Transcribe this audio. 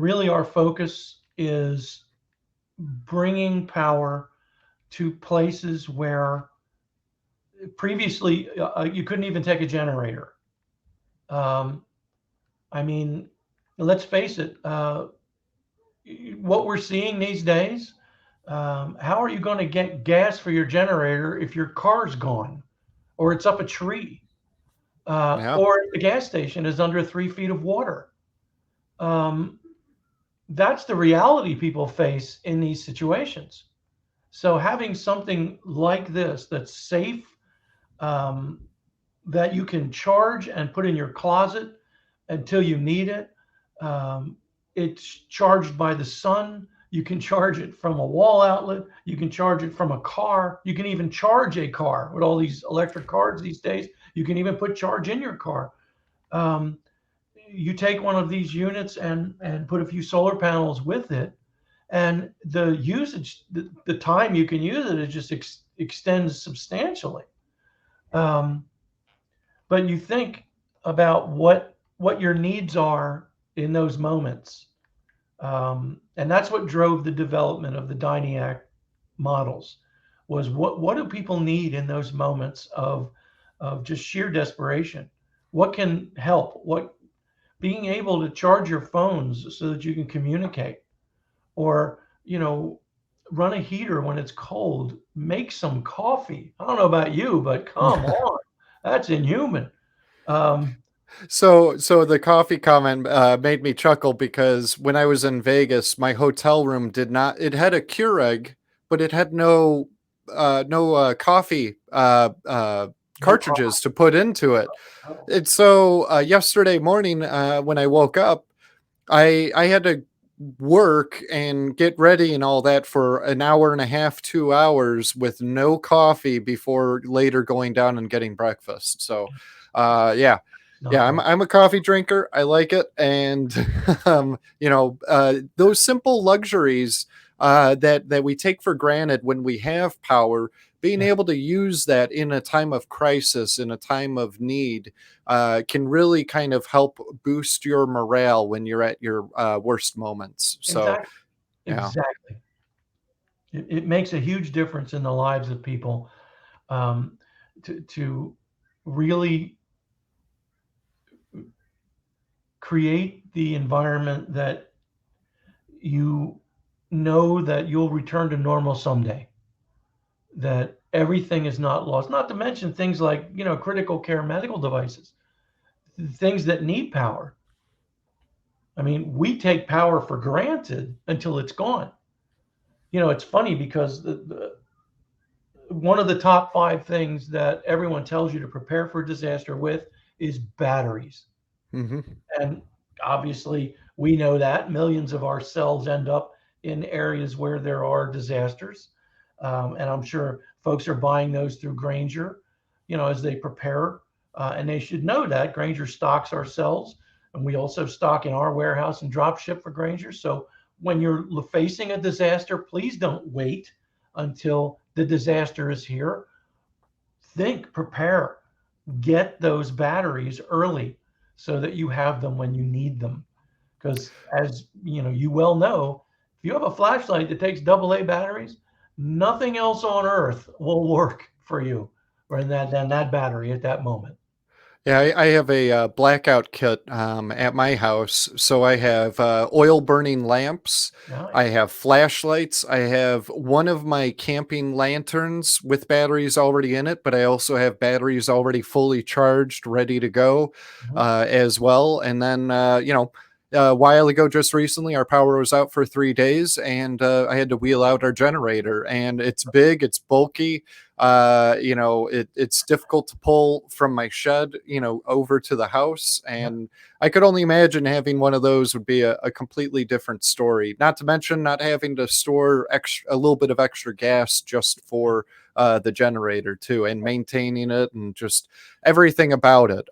really our focus is bringing power to places where previously you couldn't even take a generator. I mean, let's face it, what we're seeing these days, how are you going to get gas for your generator if your car's gone or it's up a tree or the gas station is under 3 feet of water? That's the reality people face in these situations. So having something like this that's safe, that you can charge and put in your closet until you need it. It's charged by the sun. You can charge it from a wall outlet. You can charge it from a car. You can even charge a car with all these electric cars these days. You can even put charge in your car. You take one of these units and put a few solar panels with it, and the usage, the time you can use it just extends substantially. But you think about what your needs are in those moments. And that's what drove the development of the DynaYak models, was what do people need in those moments of just sheer desperation? What can help? What being able to charge your phones so that you can communicate, or run a heater when it's cold, make some coffee. I don't know about you, but come on, that's inhuman. So the coffee comment made me chuckle, because when I was in Vegas, my hotel room it had a Keurig, but it had no coffee cartridges to put into it. And so yesterday morning, when I woke up, I had to work and get ready and all that for an hour and a half, 2 hours with no coffee before later going down and getting breakfast. So, yeah, I'm a coffee drinker. I like it. And, those simple luxuries that we take for granted when we have power, being able to use that in a time of crisis, in a time of need, can really kind of help boost your morale when you're at your worst moments. So, exactly. It makes a huge difference in the lives of people, to really create the environment that you know that you'll return to normal someday, that everything is not lost, not to mention things like, critical care medical devices, things that need power. I mean, we take power for granted until it's gone. It's funny because one of the top 5 things that everyone tells you to prepare for disaster with is batteries. Mm-hmm. And obviously, we know that millions of our cells end up in areas where there are disasters. And I'm sure folks are buying those through Grainger, as they prepare. And they should know that Grainger stocks our cells, and we also stock in our warehouse and drop ship for Grainger. So when you're facing a disaster, please don't wait until the disaster is here. Think, prepare, get those batteries early so that you have them when you need them. Because as you well know, if you have a flashlight that takes AA batteries, nothing else on earth will work for you than that battery at that moment. Yeah, I have a blackout kit at my house. So I have oil burning lamps. Nice. I have flashlights. I have one of my camping lanterns with batteries already in it, but I also have batteries already fully charged, ready to go as well. And then, a while ago, just recently, our power was out for 3 days, and I had to wheel out our generator. And it's big, it's bulky. It's difficult to pull from my shed, over to the house. And I could only imagine having one of those would be a completely different story. Not to mention not having to store a little bit of extra gas just for the generator too, and maintaining it and just everything about it.